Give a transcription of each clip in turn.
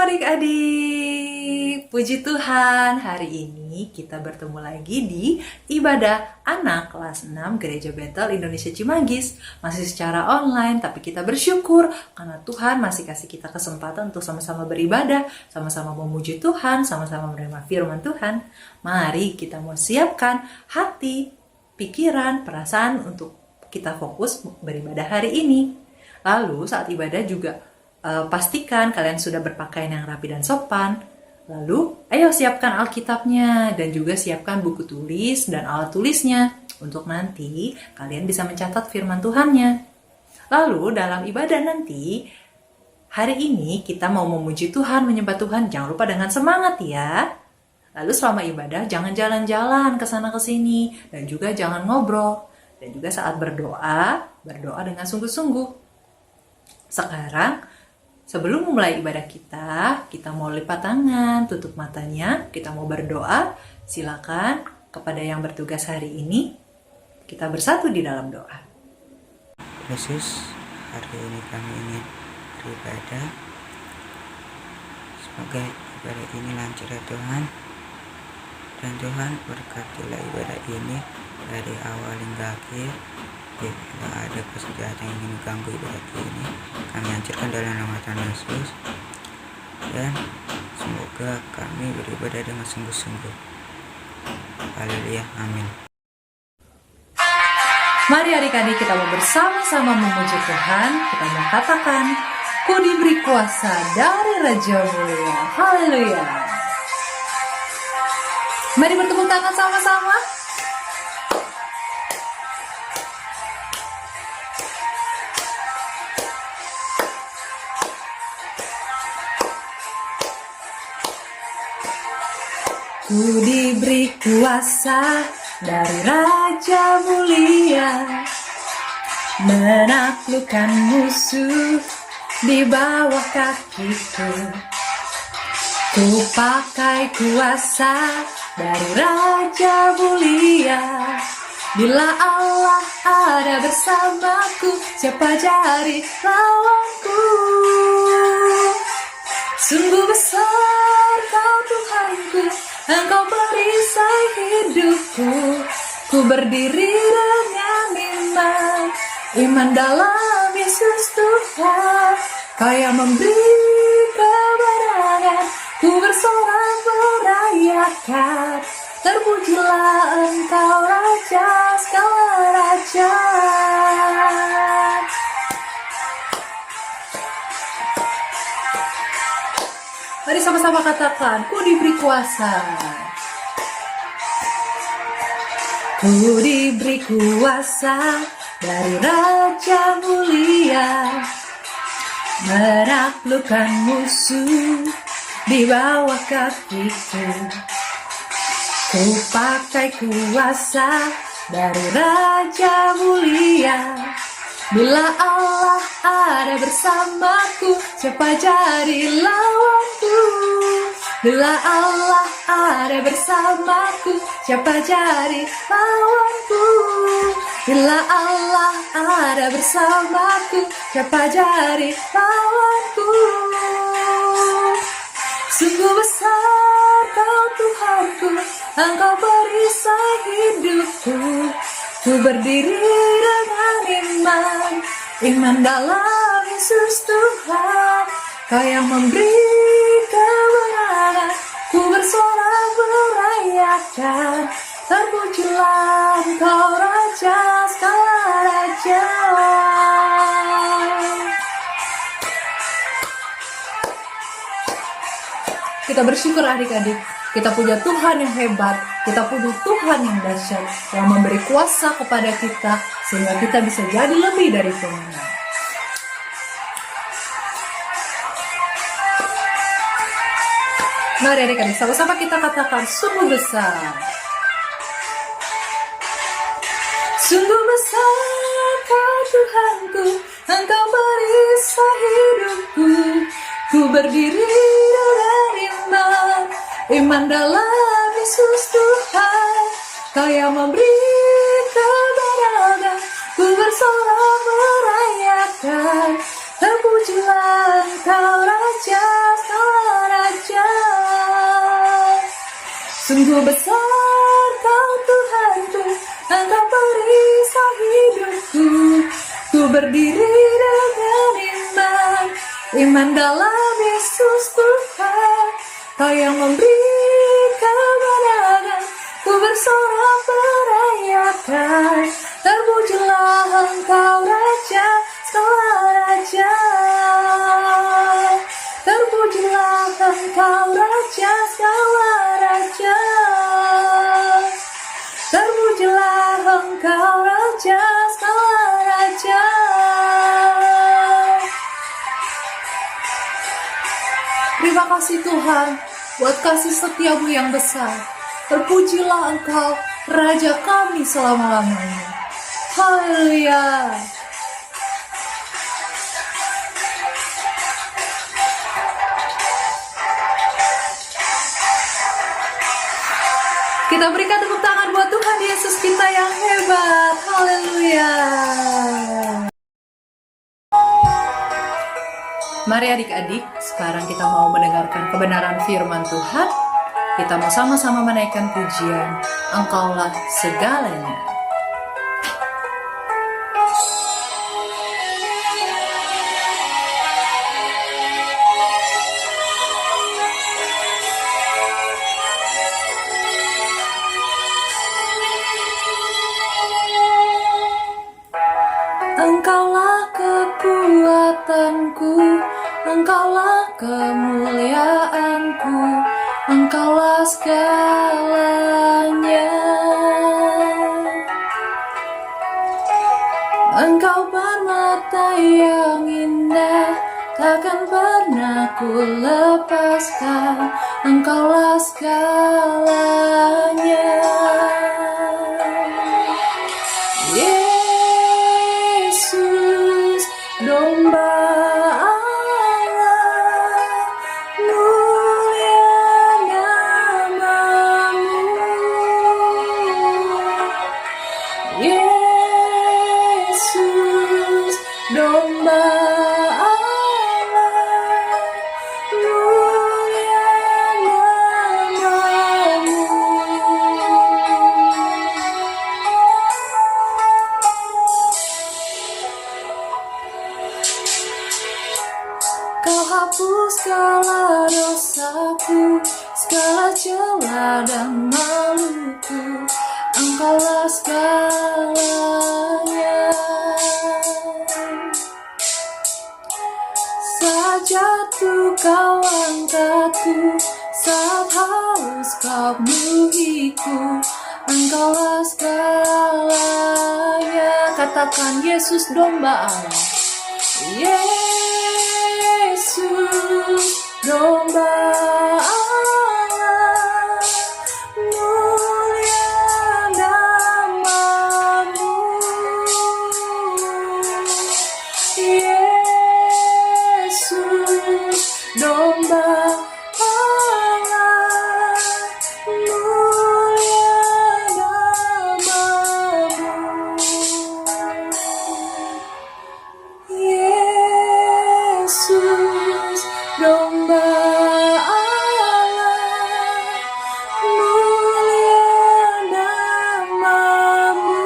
adik-adik, puji Tuhan, hari ini kita bertemu lagi di ibadah anak kelas 6 Gereja Betel Indonesia Cimanggis. Masih secara online, tapi kita bersyukur karena Tuhan masih kasih kita kesempatan untuk sama-sama beribadah, sama-sama memuji Tuhan, sama-sama menerima firman Tuhan. Mari kita mau siapkan hati, pikiran, perasaan untuk kita fokus beribadah hari ini. Lalu saat ibadah juga pastikan kalian sudah berpakaian yang rapi dan sopan. Lalu, ayo siapkan Alkitabnya dan juga siapkan buku tulis dan alat tulisnya untuk nanti kalian bisa mencatat firman Tuhannya. Lalu, dalam ibadah nanti, hari ini kita mau memuji Tuhan, menyembah Tuhan. Jangan lupa dengan semangat ya. Lalu selama ibadah jangan jalan-jalan ke sana ke sini dan juga jangan ngobrol. Dan juga saat berdoa dengan sungguh-sungguh. Sekarang, sebelum memulai ibadah kita mau lipat tangan, tutup matanya, kita mau berdoa. Silakan kepada yang bertugas hari ini, kita bersatu di dalam doa. Yesus, hari ini kami ingin beribadah. Semoga ibadah ini lancar ya Tuhan. Dan Tuhan berkatilah ibadah ini dari awal hingga akhir. Bila ada kesejahteraan yang ingin mengganggu ibadah ini, kami hancurkan dalam nama Tuhan Yesus. Dan semoga kami beribadah dengan sungguh-sungguh. Haleluya, amin. Mari adik-adik kita mau bersama-sama memuji Tuhan. Kita mau katakan, Ku diberi kuasa dari Raja Mulia. Haleluya. Mari bertepuk tangan sama-sama. Ku diberi kuasa dari Raja Mulia, menaklukkan musuh di bawah kakiku. Ku pakai kuasa dari Raja Mulia. Bila Allah ada bersamaku, siapa jadi lawanku? Sungguh besar Kau Tuhanku, Engkau perisai hidupku. Ku berdiri dengan iman dalam Yesus Tuhan. Kau yang memberi kebenaran, ku bersorak merayakan. Terpujilah Engkau Raja segala raja. Mari sama-sama katakan, ku diberi kuasa. Ku diberi kuasa dari Raja Mulia, menaklukkan musuh di bawah kakiku. Ku pakai kuasa dari Raja Mulia. Bila Allah ada bersamaku, siapa jadi lawanku? Bila Allah ada bersamaku, siapa jadi lawanku? Bila Allah ada bersamaku, siapa jadi lawanku? Sungguh besar Kau Tuhanku, Engkau perisai hidupku. Ku berdiri dengan iman dalam Yesus Tuhan. Kau yang memberi kebenaran, ku bersorak merayakan. Terpujilah Engkau Raja segala raja. Kita bersyukur adik-adik, kita punya Tuhan yang hebat, kita punya Tuhan yang dahsyat, yang memberi kuasa kepada kita, sehingga kita bisa jadi lebih dari pemenang. Mari adik-adik, sama-sama kita katakan, sungguh besar. Sungguh besar Kau Tuhanku, Engkau perisai hidupku. Ku berdiri dengan iman dalam Yesus Tuhan. Kau yang memberi kebenaran, ku bersorak merayakan. Terpujilah Engkau Raja segala Sungguh besar kau Tuhanku, Engkau perisai hidupku. Ku berdiri dengan iman, iman dalam Yesus Tuhan. Kau yang memberi kemenangan, ku bersorak merayakan. Terpujilah Engkau Raja segala raja. Terpujilah Engkau Raja segala raja. Terpujilah Engkau Raja segala raja. Terima kasih Tuhan buat kasih setiamu yang besar. Terpujilah Engkau Raja kami selama-lamanya. Haleluya. Kita berikan tepuk tangan buat Tuhan Yesus kita yang hebat. Haleluya. Mari adik-adik, sekarang kita mau mendengarkan kebenaran firman Tuhan. Kita mau sama-sama menaikkan pujian, Engkaulah segalanya. Engkaulah kekuatanku, Engkaulah kemuliaanku, Engkaulah segalanya. Engkau permata yang indah, takkan pernah ku lepaskan. Engkaulah segalanya. Yesus, domba Allah, mulia namamu. Yesus, domba Allah, mulia namamu. Kau hapus segala dosaku, segala celah dan maluku. Engkaulah segalanya. Saat jatuh kau angkatku, saat haus kau penuhiku. Engkaulah segalanya. Katakan Yesus domba Allah. Yesus, domba Allah, mulia namamu. Yesus, domba Allah, mulia namamu. Yesus, domba Allah, mulia namamu.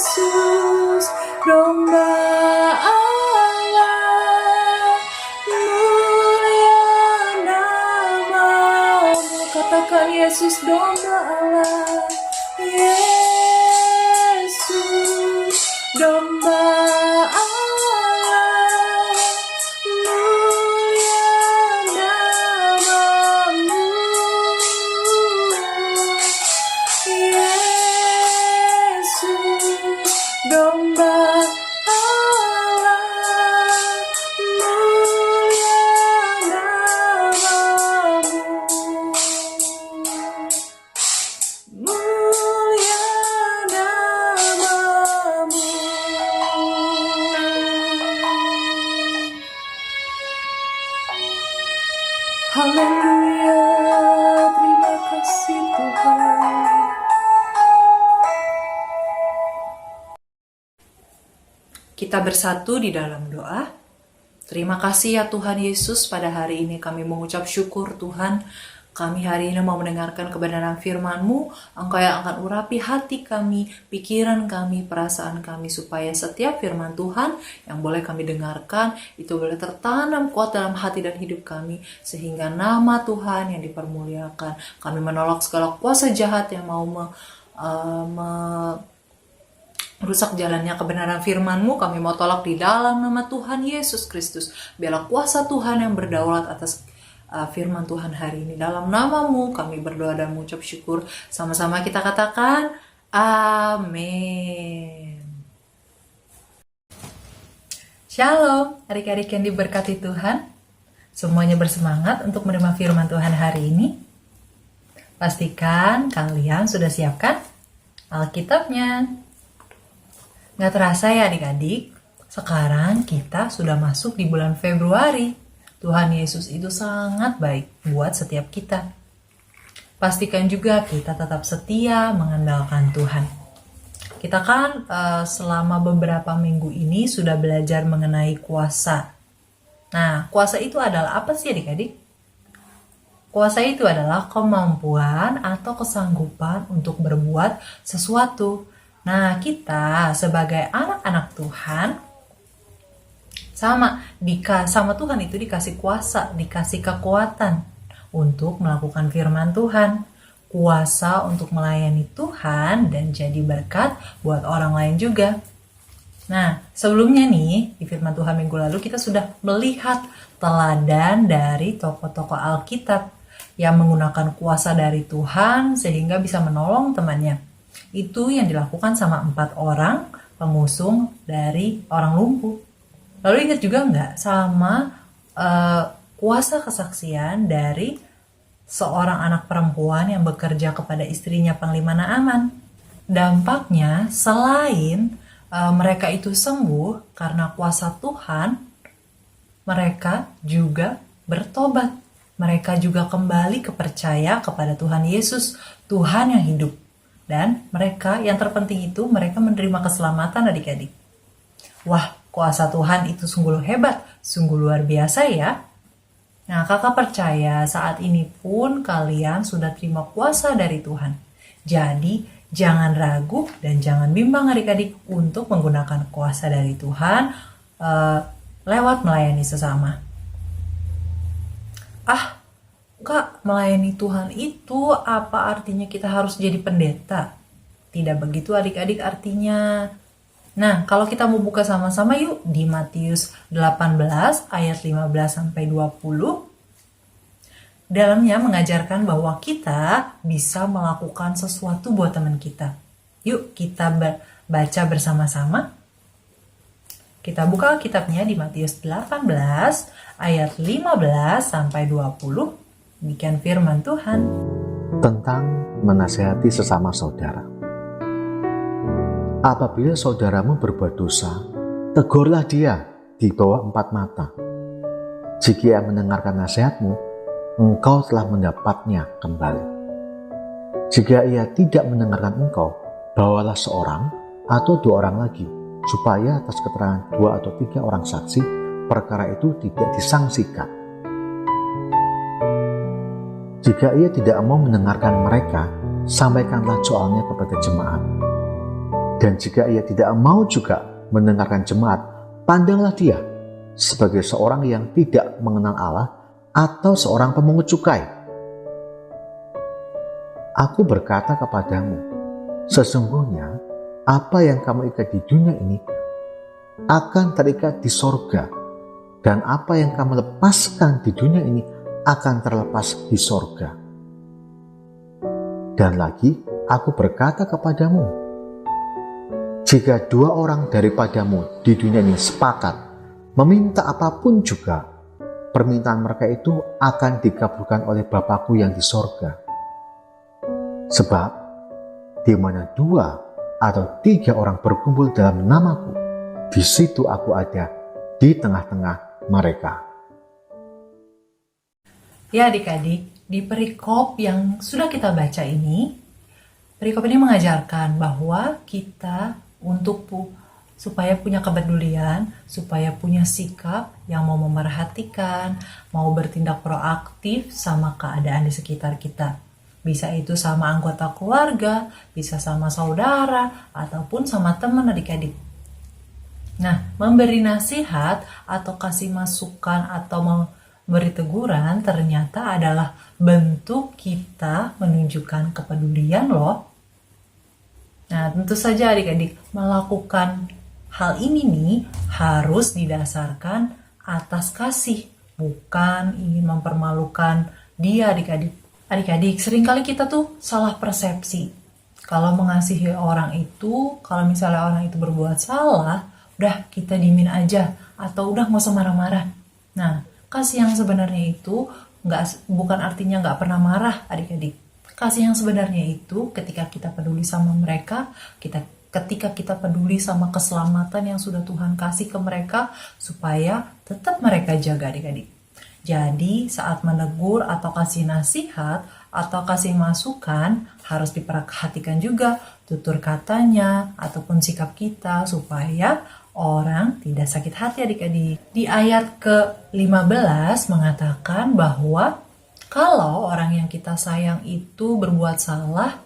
Yesus, domba Allah, mulia namamu. Katakan Yesus, domba Allah. Yesus, domba Allah, mulia namamu. Yesus, domba Allah, mulia namamu. Mulia namamu. Haleluya, terima kasih Tuhan. Kita bersatu di dalam doa. Terima kasih ya Tuhan Yesus, pada hari ini kami mengucap syukur Tuhan. Kami hari ini mau mendengarkan kebenaran firman-Mu. Engkau yang akan urapi hati kami, pikiran kami, perasaan kami, supaya setiap firman Tuhan yang boleh kami dengarkan, itu boleh tertanam kuat dalam hati dan hidup kami, sehingga nama Tuhan yang dipermuliakan. Kami menolak segala kuasa jahat yang mau rusak jalannya kebenaran firman-Mu. Kami mau tolak di dalam nama Tuhan Yesus Kristus. Biarlah kuasa Tuhan yang berdaulat atas firman Tuhan hari ini. Dalam nama-Mu kami berdoa dan mengucap syukur. Sama-sama kita katakan amin. Shalom adik-adik yang diberkati Tuhan. Semuanya bersemangat untuk menerima firman Tuhan hari ini. Pastikan kalian sudah siapkan Alkitabnya. Gak terasa ya adik-adik, sekarang kita sudah masuk di bulan Februari. Tuhan Yesus itu sangat baik buat setiap kita. Pastikan juga kita tetap setia mengandalkan Tuhan. Kita kan selama beberapa minggu ini sudah belajar mengenai kuasa. Nah, kuasa itu adalah apa sih adik-adik? Kuasa itu adalah kemampuan atau kesanggupan untuk berbuat sesuatu. Nah, kita sebagai anak-anak Tuhan, sama Tuhan itu dikasih kuasa, dikasih kekuatan untuk melakukan firman Tuhan, kuasa untuk melayani Tuhan dan jadi berkat buat orang lain juga. Nah, sebelumnya nih di firman Tuhan minggu lalu kita sudah melihat teladan dari tokoh-tokoh Alkitab yang menggunakan kuasa dari Tuhan sehingga bisa menolong temannya. Itu yang dilakukan sama 4 orang pengusung dari orang lumpuh. Lalu ingat juga nggak sama kuasa kesaksian dari seorang anak perempuan yang bekerja kepada istrinya Panglima Naaman. Dampaknya selain mereka itu sembuh karena kuasa Tuhan, mereka juga bertobat. Mereka juga kembali percaya kepada Tuhan Yesus, Tuhan yang hidup. Dan mereka yang terpenting itu mereka menerima keselamatan adik-adik. Wah, kuasa Tuhan itu sungguh hebat, sungguh luar biasa ya. Nah, kakak percaya saat ini pun kalian sudah terima kuasa dari Tuhan. Jadi, jangan ragu dan jangan bimbang adik-adik untuk menggunakan kuasa dari Tuhan lewat melayani sesama. Kak, melayani Tuhan itu apa artinya kita harus jadi pendeta? Tidak begitu adik-adik artinya. Nah, kalau kita mau buka sama-sama yuk di Matius 18 ayat 15-20. Dalamnya mengajarkan bahwa kita bisa melakukan sesuatu buat teman kita. Yuk kita baca bersama-sama. Kita buka kitabnya di Matius 18 ayat 15-20. Demikian firman Tuhan. Tentang menasihati sesama saudara. Apabila saudaramu berbuat dosa, tegurlah dia di bawah 4 mata. Jika ia mendengarkan nasihatmu, engkau telah mendapatnya kembali. Jika ia tidak mendengarkan engkau, bawalah seorang atau 2 orang lagi, supaya atas keterangan 2 atau 3 orang saksi, perkara itu tidak disangsikan. Jika ia tidak mau mendengarkan mereka, sampaikanlah soalnya kepada jemaat. Dan jika ia tidak mau juga mendengarkan jemaat, pandanglah dia sebagai seorang yang tidak mengenal Allah atau seorang pemungut cukai. Aku berkata kepadamu, sesungguhnya apa yang kamu ikat di dunia ini akan terikat di sorga, dan apa yang kamu lepaskan di dunia ini akan terlepas di sorga. Dan lagi, aku berkata kepadamu, jika 2 orang daripadamu di dunia ini sepakat meminta apapun juga, permintaan mereka itu akan dikabulkan oleh Bapa-Ku yang di sorga. Sebab, di mana 2 atau 3 orang berkumpul dalam nama-Ku, di situ Aku ada di tengah-tengah mereka. Ya adik-adik, di perikop yang sudah kita baca ini, perikop ini mengajarkan bahwa kita untuk supaya punya kepedulian, supaya punya sikap yang mau memerhatikan, mau bertindak proaktif sama keadaan di sekitar kita. Bisa itu sama anggota keluarga, bisa sama saudara, ataupun sama teman adik-adik. Nah, memberi nasihat atau kasih masukan atau memberi teguran ternyata adalah bentuk kita menunjukkan kepedulian loh. Nah, tentu saja adik-adik melakukan hal ini nih harus didasarkan atas kasih, bukan ingin mempermalukan dia adik-adik. Adik-adik, seringkali kita tuh salah persepsi. Kalau mengasihi orang itu, kalau misalnya orang itu berbuat salah, udah kita diemin aja atau udah nggak usah marah-marah. Nah, kasih yang sebenarnya itu bukan artinya nggak pernah marah adik-adik. Kasih yang sebenarnya itu ketika kita peduli sama mereka, ketika kita peduli sama keselamatan yang sudah Tuhan kasih ke mereka supaya tetap mereka jaga adik-adik. Jadi saat menegur atau kasih nasihat atau kasih masukan harus diperhatikan juga tutur katanya ataupun sikap kita supaya orang tidak sakit hati adik-adik. Di ayat ke-15 mengatakan bahwa kalau orang yang kita sayang itu berbuat salah,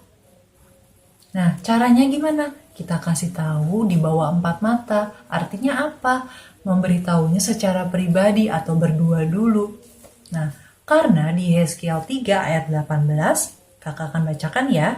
nah caranya gimana? Kita kasih tahu di bawah 4 mata. Artinya apa? Memberitahunya secara pribadi atau berdua dulu. Nah, karena di Yeskiel 3 ayat 18, kakak akan bacakan ya.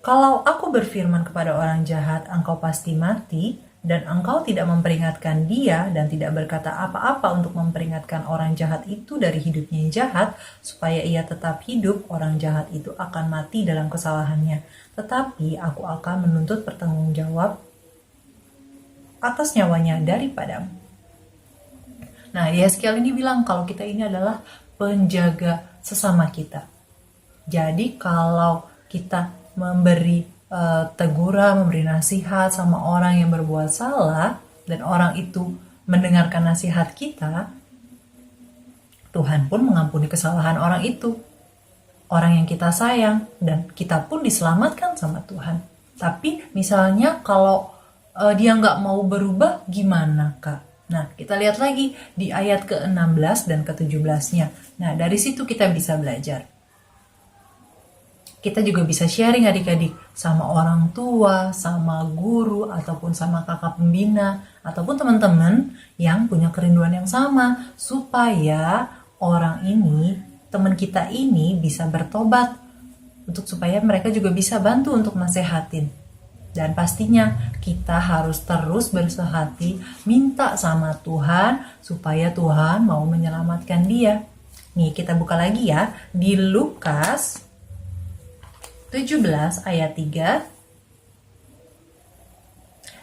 Kalau aku berfirman kepada orang jahat, engkau pasti mati, dan engkau tidak memperingatkan dia dan tidak berkata apa-apa untuk memperingatkan orang jahat itu dari hidupnya yang jahat, supaya ia tetap hidup, orang jahat itu akan mati dalam kesalahannya. Tetapi aku akan menuntut pertanggungjawab atas nyawanya daripadamu. Nah, Yeskiel ini bilang kalau kita ini adalah penjaga sesama kita. Jadi kalau kita memberi teguran, memberi nasihat sama orang yang berbuat salah, dan orang itu mendengarkan nasihat kita, Tuhan pun mengampuni kesalahan orang itu. Orang yang kita sayang, dan kita pun diselamatkan sama Tuhan. Tapi misalnya kalau dia nggak mau berubah, gimana Kak? Nah, kita lihat lagi di ayat ke-16 dan ke-17-nya. Nah, dari situ kita bisa belajar. Kita juga bisa sharing adik-adik sama orang tua, sama guru, ataupun sama kakak pembina, ataupun teman-teman yang punya kerinduan yang sama, supaya orang ini, teman kita ini bisa bertobat, supaya mereka juga bisa bantu untuk nasehatin. Dan pastinya kita harus terus bersehati, minta sama Tuhan, supaya Tuhan mau menyelamatkan dia. Nih, kita buka lagi ya, di Lukas 17 ayat 3.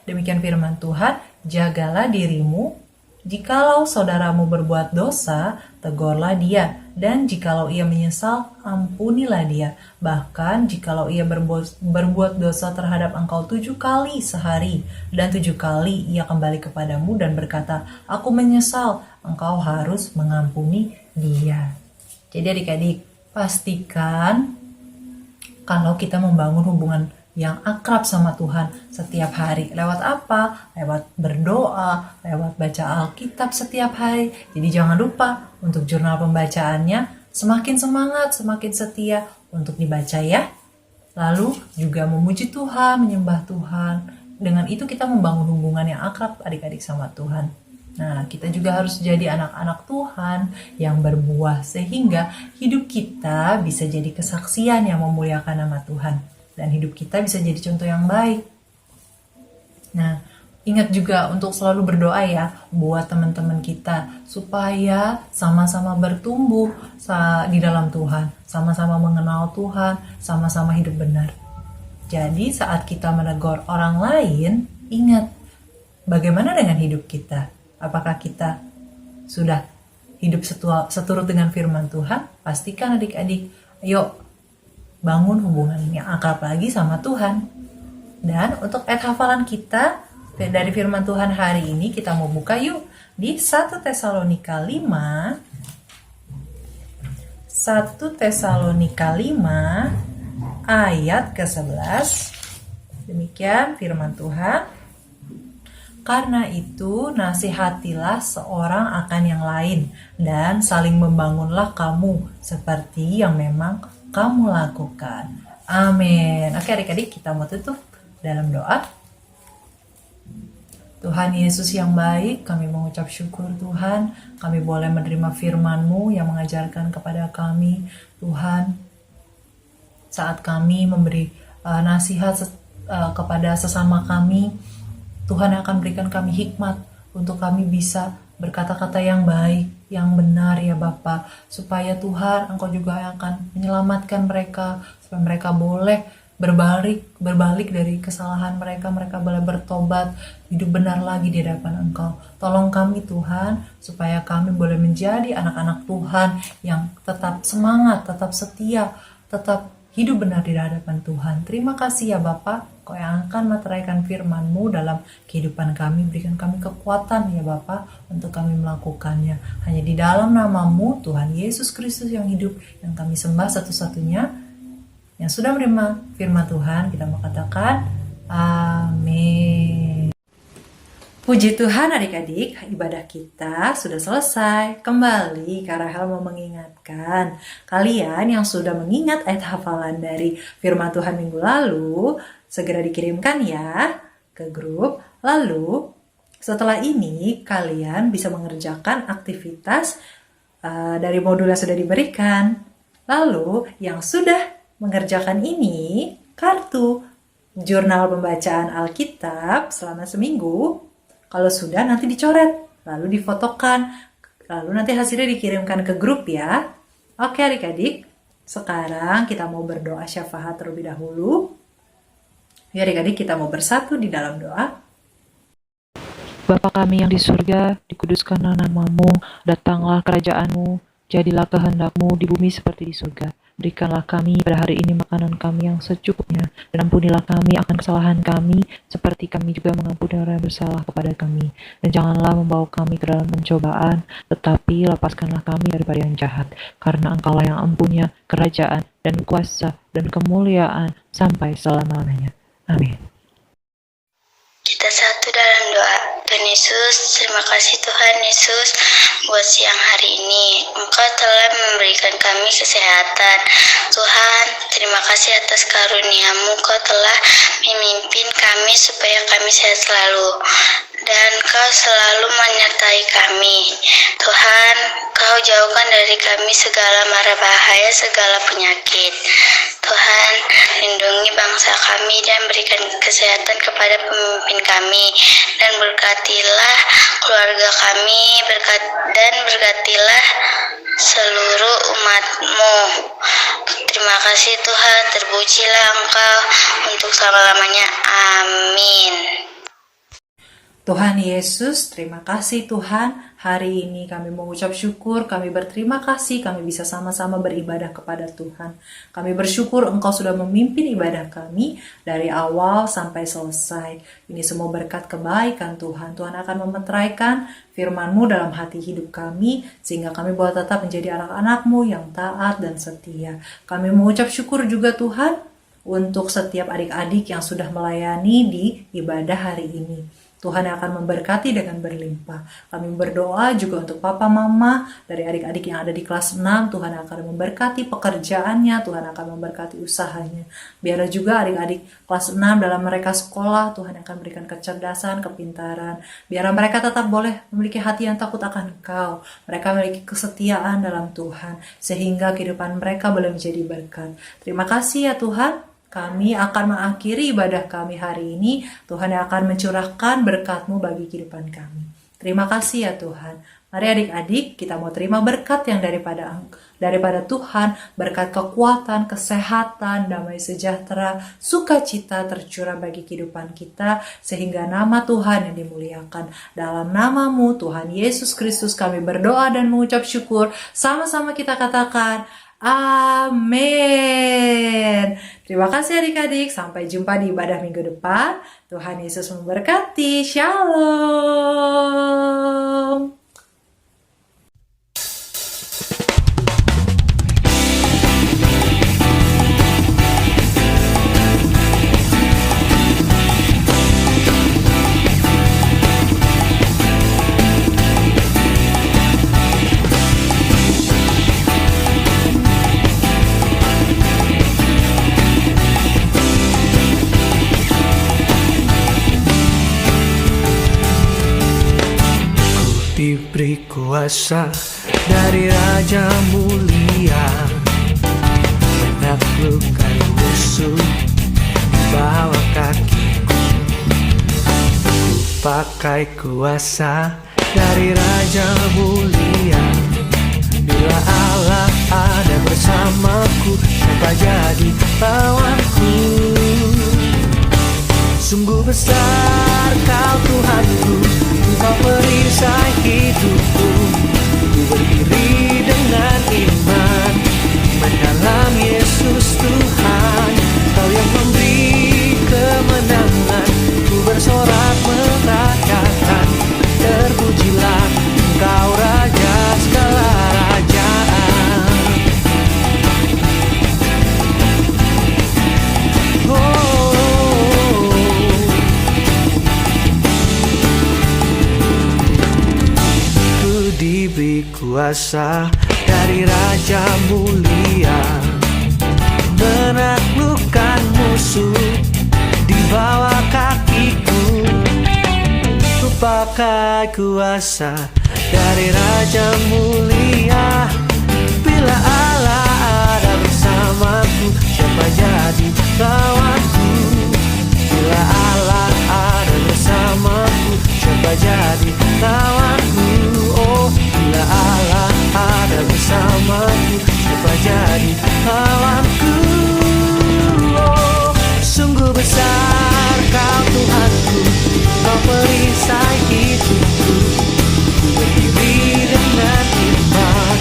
Demikian firman Tuhan, jagalah dirimu, jikalau saudaramu berbuat dosa, tegurlah dia, dan jikalau ia menyesal, ampunilah dia. Bahkan jikalau ia berbuat dosa terhadap engkau 7 kali sehari, dan 7 kali ia kembali kepadamu dan berkata, aku menyesal, engkau harus mengampuni dia. Jadi adik-adik, pastikan kalau kita membangun hubungan yang akrab sama Tuhan setiap hari. Lewat apa? Lewat berdoa, lewat baca Alkitab setiap hari. Jadi jangan lupa untuk jurnal pembacaannya semakin semangat, semakin setia untuk dibaca ya. Lalu juga memuji Tuhan, menyembah Tuhan. Dengan itu kita membangun hubungan yang akrab adik-adik sama Tuhan. Nah, kita juga harus jadi anak-anak Tuhan yang berbuah sehingga hidup kita bisa jadi kesaksian yang memuliakan nama Tuhan. Dan hidup kita bisa jadi contoh yang baik. Nah, ingat juga untuk selalu berdoa ya buat teman-teman kita supaya sama-sama bertumbuh di dalam Tuhan, sama-sama mengenal Tuhan, sama-sama hidup benar. Jadi saat kita menegur orang lain, ingat bagaimana dengan hidup kita? Apakah kita sudah hidup seturut dengan firman Tuhan? Pastikan adik-adik, ayo bangun hubungan yang akrab lagi sama Tuhan. Dan untuk ayat hafalan kita dari firman Tuhan hari ini, kita mau buka yuk di 1 Tesalonika 5. 1 Tesalonika 5 ayat ke-11. Demikian firman Tuhan. Karena itu, nasihatilah seorang akan yang lain dan saling membangunlah kamu seperti yang memang kamu lakukan. Amin. Oke adik-adik, kita mau tutup dalam doa. Tuhan Yesus yang baik, kami mengucap syukur Tuhan, kami boleh menerima firman-Mu yang mengajarkan kepada kami, Tuhan, saat kami memberi nasihat kepada sesama kami, Tuhan akan berikan kami hikmat untuk kami bisa berkata-kata yang baik, yang benar ya Bapa, supaya Tuhan Engkau juga akan menyelamatkan mereka, supaya mereka boleh berbalik dari kesalahan mereka boleh bertobat, hidup benar lagi di hadapan Engkau. Tolong kami Tuhan, supaya kami boleh menjadi anak-anak Tuhan yang tetap semangat, tetap setia, tetap hidup benar di hadapan Tuhan. Terima kasih ya Bapa, Kau yang akan meteraikan firman-Mu dalam kehidupan kami. Berikan kami kekuatan ya Bapa untuk kami melakukannya. Hanya di dalam nama-Mu, Tuhan Yesus Kristus yang hidup, yang kami sembah satu-satunya, yang sudah menerima firman Tuhan, kita mau katakan amin. Puji Tuhan adik-adik, ibadah kita sudah selesai. Kembali Kak Rahel mau mengingatkan kalian yang sudah mengingat ayat hafalan dari firman Tuhan minggu lalu, segera dikirimkan ya ke grup. Lalu setelah ini kalian bisa mengerjakan aktivitas dari modul yang sudah diberikan. Lalu yang sudah mengerjakan ini, kartu jurnal pembacaan Alkitab selama seminggu. Kalau sudah nanti dicoret, lalu difotokan, lalu nanti hasilnya dikirimkan ke grup ya. Oke adik-adik, sekarang kita mau berdoa syafaat terlebih dahulu. Ya adik-adik, kita mau bersatu di dalam doa. Bapa kami yang di surga, dikuduskanlah nama-Mu, datanglah kerajaan-Mu, jadilah kehendak-Mu di bumi seperti di surga. Berikanlah kami pada hari ini makanan kami yang secukupnya, dan ampunilah kami akan kesalahan kami, seperti kami juga mengampuni orang yang bersalah kepada kami. Dan janganlah membawa kami ke dalam pencobaan, tetapi lepaskanlah kami daripada yang jahat, karena Engkaulah yang empunya kerajaan dan kuasa dan kemuliaan sampai selama-lamanya. Amin. Kita satu dalam doa. Tuhan Yesus, terima kasih Tuhan Yesus buat siang hari ini. Engkau telah memberikan kami kesehatan. Tuhan, terima kasih atas karunia-Mu. Kau telah memimpin kami supaya kami sehat selalu. Dan Kau selalu menyertai kami. Tuhan, Kau jauhkan dari kami segala mara bahaya, segala penyakit. Tuhan, lindungi bangsa kami dan berikan kesehatan kepada pemimpin kami. Dan berkatilah keluarga kami, dan berkatilah seluruh umat-Mu. Terima kasih Tuhan, terpujilah Engkau untuk selama-lamanya. Amin. Tuhan Yesus, terima kasih Tuhan. Hari ini kami mengucap syukur, kami berterima kasih, kami bisa sama-sama beribadah kepada Tuhan. Kami bersyukur Engkau sudah memimpin ibadah kami dari awal sampai selesai. Ini semua berkat kebaikan Tuhan. Tuhan akan memeteraikan firman-Mu dalam hati hidup kami, sehingga kami boleh tetap menjadi anak-anak-Mu yang taat dan setia. Kami mengucap syukur juga Tuhan untuk setiap adik-adik yang sudah melayani di ibadah hari ini. Tuhan akan memberkati dengan berlimpah. Kami berdoa juga untuk papa mama dari adik-adik yang ada di kelas 6. Tuhan akan memberkati pekerjaannya, Tuhan akan memberkati usahanya. Biarlah juga adik-adik kelas 6 dalam mereka sekolah, Tuhan akan berikan kecerdasan, kepintaran. Biarlah mereka tetap boleh memiliki hati yang takut akan Engkau. Mereka memiliki kesetiaan dalam Tuhan, sehingga kehidupan mereka boleh menjadi berkat. Terima kasih ya Tuhan. Kami akan mengakhiri ibadah kami hari ini. Tuhan yang akan mencurahkan berkat-Mu bagi kehidupan kami. Terima kasih ya Tuhan. Mari adik-adik, kita mau terima berkat yang daripada Tuhan. Berkat kekuatan, kesehatan, damai sejahtera, sukacita tercurah bagi kehidupan kita. Sehingga nama Tuhan yang dimuliakan. Dalam nama-Mu Tuhan Yesus Kristus kami berdoa dan mengucap syukur. Sama-sama kita katakan, amin. Terima kasih adik-adik. Sampai jumpa di ibadah minggu depan. Tuhan Yesus memberkati. Shalom. diberi kuasa dari Raja Mulia, menaklukkan musuh di bawah kakiku. Ku pakai kuasa dari Raja Mulia. Bila Allah ada bersamaku, siapa jadi lawanku? Sungguh besar Kau Tuhanku, Engkau perisai hidupku. Ku berdiri dengan iman mendalam Yesus Tuhan. Kau yang memberi kemenangan, ku bersorak merayakan. Terpujilah Engkau Raja segala rajaan. Diberi kuasa dari Raja Mulia, menaklukkan musuh di bawah kakiku. Ku pakai kuasa dari Raja Mulia. Bila Allah ada bersamaku, siapa jadi lawanku? Bila Allah ada bersamaku, siapa jadi lawanku? Oh, bila Allah ada bersamaku, siapa jadi lawanku? Oh, sungguh besar Kau Tuhanku, Kau perisai hidupku. Ku berdiri dengan iman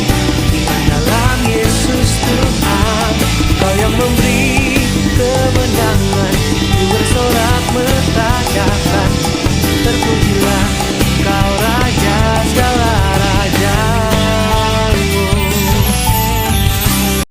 dalam Yesus Tuhan. Kau yang memberi kemenangan, ku bersorak merayakan.